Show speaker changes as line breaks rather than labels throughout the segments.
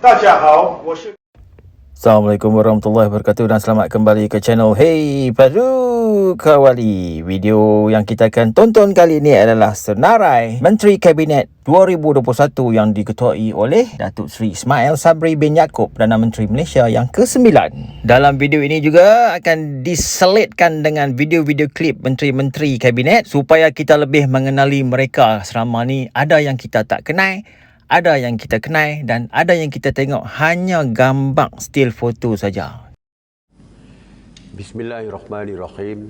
大家好，我是
Assalamualaikum warahmatullahi wabarakatuh dan selamat kembali ke channel Hey Padu Kawali. Video yang kita akan tonton kali ini adalah senarai Menteri Kabinet 2021 yang diketuai oleh Datuk Seri Ismail Sabri bin Yaakob, Perdana Menteri Malaysia yang ke-9. Dalam video ini juga akan diselitkan dengan video-video klip menteri-menteri Kabinet supaya kita lebih mengenali mereka. Selama ni ada yang kita tak kenal, ada yang kita kenal dan ada yang kita tengok hanya gambar still foto saja.
Bismillahirrahmanirrahim.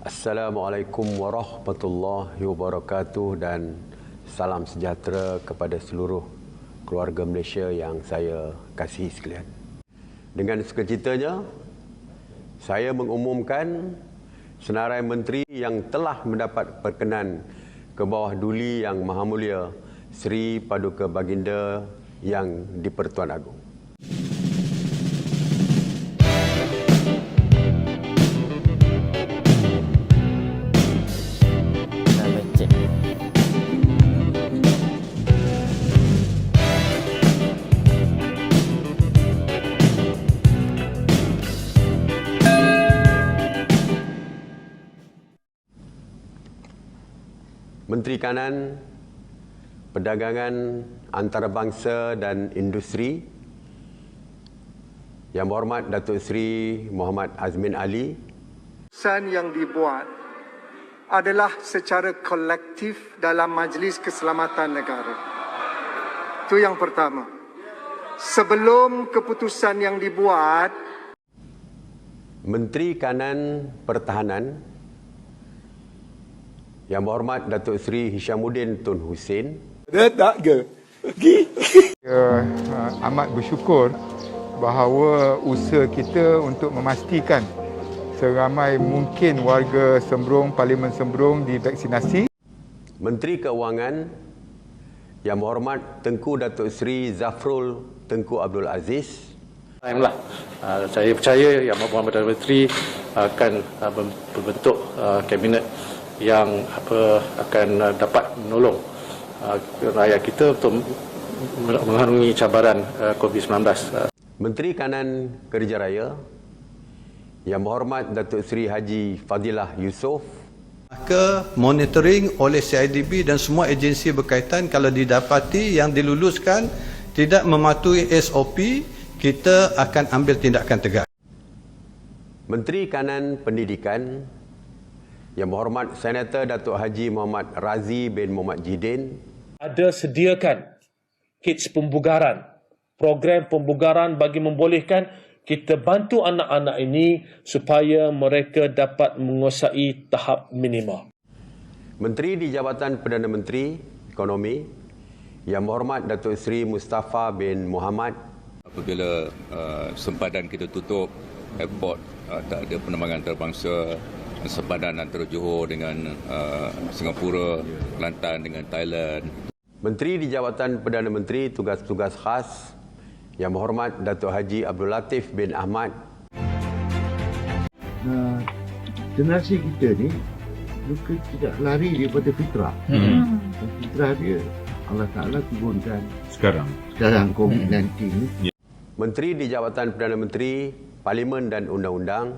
Assalamualaikum warahmatullahi wabarakatuh dan salam sejahtera kepada seluruh keluarga Malaysia yang saya kasihi sekalian. Dengan sukacitanya, saya mengumumkan senarai menteri yang telah mendapat perkenan ke bawah duli Yang Maha Mulia Seri Paduka Baginda Yang di-Pertuan Agong. Menteri Kanan, Perdagangan Antarabangsa dan Industri, Yang Berhormat Datuk Seri Muhammad Azmin Ali.
Keputusan yang dibuat adalah secara kolektif dalam Majlis Keselamatan Negara. Itu yang pertama. Sebelum keputusan yang dibuat,
Menteri Kanan Pertahanan, Yang Berhormat Datuk Seri Hishamuddin Tun Hussein.
Saya amat bersyukur bahawa usaha kita untuk memastikan seramai mungkin warga Sembrong, Parlimen Sembrong divaksinasi.
Menteri Keuangan, Yang Berhormat Tengku Datuk Seri Zafrul Tengku Abdul Aziz.
Saya percaya Yang Berhormat Perdana Menteri akan membentuk kabinet yang akan dapat menolong rakyat kita untuk mengharungi cabaran COVID-19.
Menteri Kanan Kerja Raya, Yang Berhormat Datuk Seri Haji Fadilah Yusof.
Maka monitoring oleh CIDB dan semua agensi berkaitan, kalau didapati yang diluluskan tidak mematuhi SOP, kita akan ambil tindakan tegas.
Menteri Kanan Pendidikan, Yang Berhormat Senator Datuk Haji Muhammad Razi bin Muhammad Jidin.
Ada sediakan kits pembugaran, program pembugaran bagi membolehkan kita bantu anak-anak ini supaya mereka dapat menguasai tahap minima.
Menteri di Jabatan Perdana Menteri Ekonomi, Yang Berhormat Datuk Seri Mustafa bin Muhammad.
Apabila sempadan kita tutup, airport tak ada penerbangan antarabangsa, sempadan antara Johor dengan Singapura, Kelantan dengan Thailand.
Menteri di Jabatan Perdana Menteri Tugas-Tugas Khas, Yang Berhormat Datuk Haji Abdul Latif bin Ahmad.
Generasi kita ni luka tidak lari daripada fitrah. Fitrah dia Allah Ta'ala turunkan sekarang COVID-19 ni.
Menteri di Jabatan Perdana Menteri Parlimen dan Undang-Undang,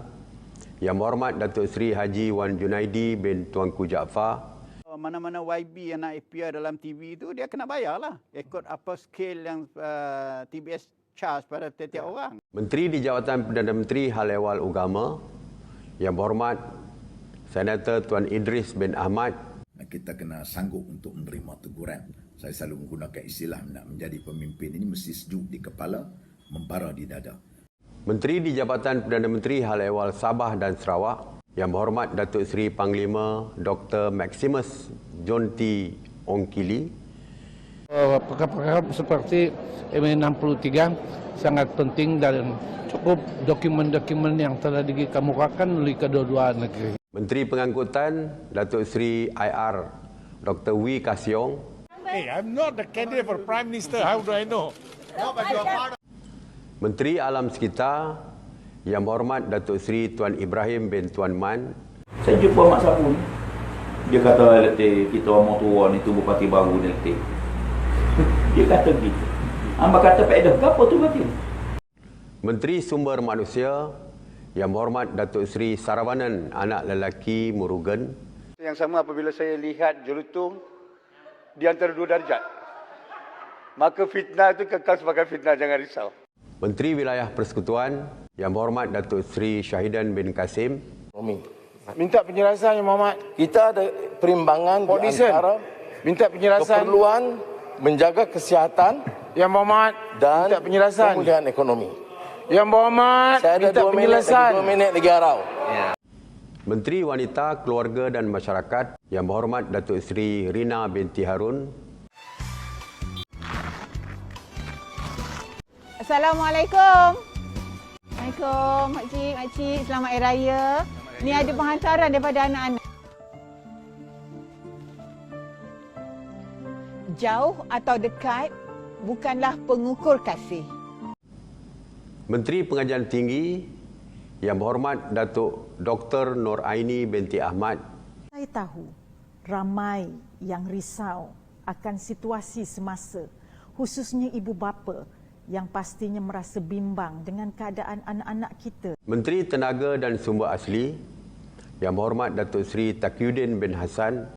Yang Berhormat Datuk Seri Haji Wan Junaidi bin Tuanku Jaafar.
Mana-mana YB yang nak appear dalam TV itu, dia kena bayar lah. Ikut apa skill yang TBS charge pada setiap orang.
Menteri di Jabatan Perdana Menteri Hal Ehwal Agama, Yang Berhormat Senator Tuan Idris bin Ahmad.
Kita kena sanggup untuk menerima teguran. Saya selalu menggunakan istilah nak menjadi pemimpin ini mesti sejuk di kepala, membara di dada.
Menteri di Jabatan Perdana Menteri Hal Ehwal Sabah dan Sarawak, Yang Berhormat Datuk Seri Panglima Dr. Maximus John T. Ongkili.
Perkara-perkara seperti MA63 sangat penting dan cukup dokumen-dokumen yang telah dikemukakan oleh kedua-dua negeri.
Menteri Pengangkutan Datuk Seri IR Dr. Wee Kasiong.
Hey, I'm not the candidate for Prime Minister. How do I know?
Menteri Alam Sekitar Yang Berhormat Datuk Seri Tuan Ibrahim bin Tuan Man.
Saya jumpa Mak Sabun. Dia kata, kita orang tua ni tubuh parti baru ni. Dia kata gitu. Hamba kata faedah ke apa tu berarti?
Menteri Sumber Manusia Yang Berhormat Datuk Seri Saravanan Anak Lelaki Murugan.
Yang sama apabila saya lihat Jelutung di antara 2 darjat, maka fitnah itu kekal sebagai fitnah, jangan risau.
Menteri Wilayah Persekutuan Yang Berhormat Datuk Seri Syahidan bin Kasim.
Minta penjelasan Yang Berhormat.
Kita ada perimbangan di antara
minta penjelasan
keperluan menjaga kesihatan
Yang Berhormat
dan
minta penjelasan
pemulihan ekonomi.
Yang Berhormat
Saya ada
minta
2
penjelasan.
minit lagi harau.
Menteri Wanita, Keluarga dan Masyarakat Yang Berhormat Datuk Seri Rina binti Harun.
Assalamualaikum. Assalamualaikum makcik, selamat Hari Raya. Ni ada penghantaran daripada anak-anak. Jauh atau dekat bukanlah pengukur kasih.
Menteri Pengajian Tinggi Yang Berhormat Datuk Dr. Nur Aini binti Ahmad.
Saya tahu ramai yang risau akan situasi semasa, khususnya ibu bapa yang pastinya merasa bimbang dengan keadaan anak-anak kita.
Menteri Tenaga dan Sumber Asli Yang Berhormat Datuk Seri Taqiyuddin bin Hassan.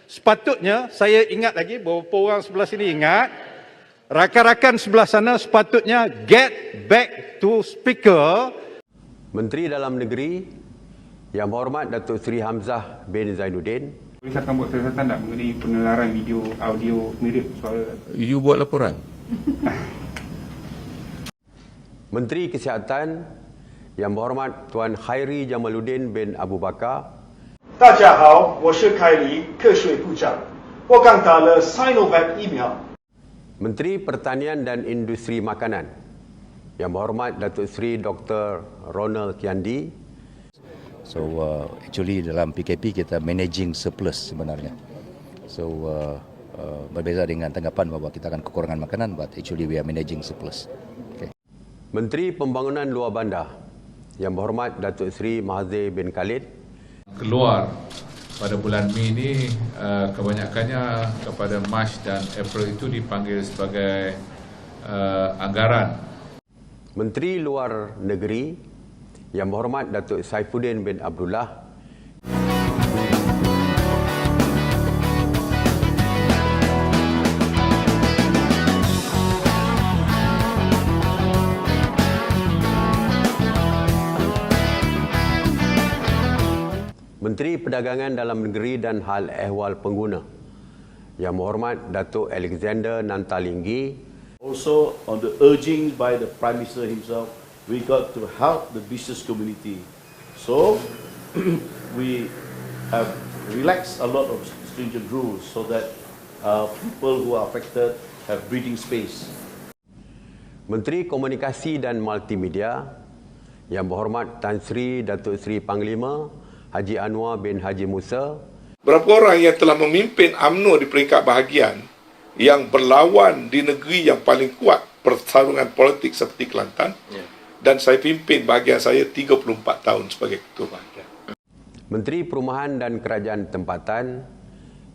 Sepatutnya saya ingat lagi, beberapa orang sebelah sini ingat, rakan-rakan sebelah sana sepatutnya get back to speaker.
Menteri Dalam Negeri Yang Berhormat Datuk Seri Hamzah bin Zainuddin.
Polis akan buat siasatan tak mengenai penelaran video, audio mirip soal...
You buat laporan?
Menteri Kesihatan Yang Berhormat Tuan Khairi Jamaluddin bin Abu Bakar.
大家好，我是凯里科学部长，我刚打了 Sinovac 疫苗。
Menteri Pertanian dan Industri Makanan Yang Berhormat Datuk Seri Dr. Ronald Kiandi.
So actually dalam PKP kita managing surplus sebenarnya. So berbeza dengan tanggapan bahawa kita akan kekurangan makanan, but actually we are managing surplus. Okay.
Menteri Pembangunan Luar Bandar Yang Berhormat Datuk Seri Mahathir bin Khalid.
Keluar pada bulan Mei ini kebanyakannya kepada Mac dan April itu dipanggil sebagai anggaran.
Menteri Luar Negeri Yang Berhormat Datuk Saifuddin bin Abdullah. Menteri Perdagangan Dalam Negeri dan Hal Ehwal Pengguna Yang Berhormat Datuk Alexander Nantalinggi.
Also, on the urging by the Prime Minister himself, we got to help the business community. So, we have relaxed a lot of stringent rules so that people who are affected have breathing space.
Menteri Komunikasi dan Multimedia Yang Berhormat Tan Sri Datuk Seri Panglima Haji Anwar bin Haji Musa.
Berapa orang yang telah memimpin UMNO di peringkat bahagian yang berlawan di negeri yang paling kuat pertarungan politik seperti Kelantan, dan saya pimpin bahagian saya 34 tahun sebagai ketua bahagian.
Menteri Perumahan dan Kerajaan Tempatan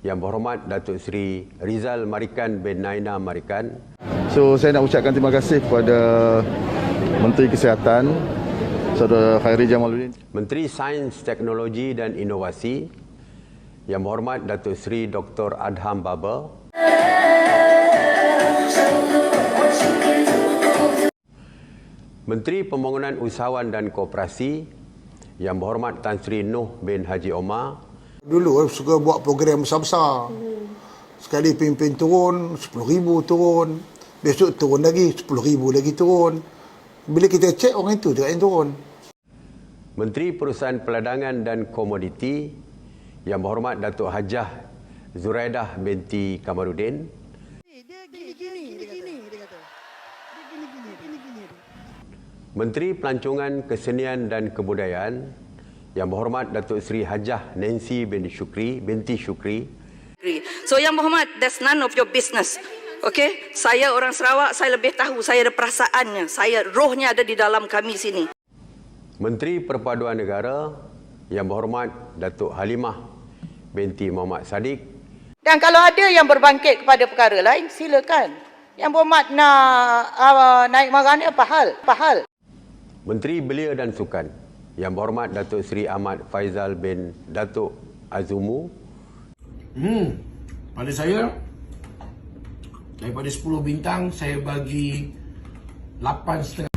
Yang Berhormat Datuk Seri Rizal Marikan bin Naina Marikan.
So saya nak ucapkan terima kasih kepada Menteri Kesihatan Saudara Khairi Jamaluddin.
Menteri Sains, Teknologi dan Inovasi Yang Berhormat Datuk Seri Dr. Adham Baba. Menteri Pembangunan Usahawan dan Koperasi Yang Berhormat Tan Sri Nuh bin Haji Omar.
Dulu suka buat program besar-besar. Sekali pimpin turun, 10,000 turun. Besok turun lagi, 10,000 lagi turun. Bila kita cek orang itu, dia yang turun.
Menteri Perusahaan Peladangan dan Komoditi Yang Berhormat Datuk Hajah Zuraidah binti Kamaruddin. Menteri Pelancongan, Kesenian dan Kebudayaan Yang Berhormat Datuk Seri Hajah Nancy binti Syukri.
So Yang Berhormat, that's none of your business. Okay? Saya orang Sarawak, saya lebih tahu, saya ada perasaannya. Rohnya ada di dalam kami sini.
Menteri Perpaduan Negara Yang Berhormat Datuk Halimah binti Muhammad Sadiq.
Dan kalau ada yang berbangkit kepada perkara lain, silakan.
Yang berhormat nak naik marah ni apa hal? Apa hal?
Menteri Belia dan Sukan Yang Berhormat Datuk Seri Ahmad Faizal bin Datuk Azumu.
Pada saya, daripada 10 bintang, saya bagi 8,5.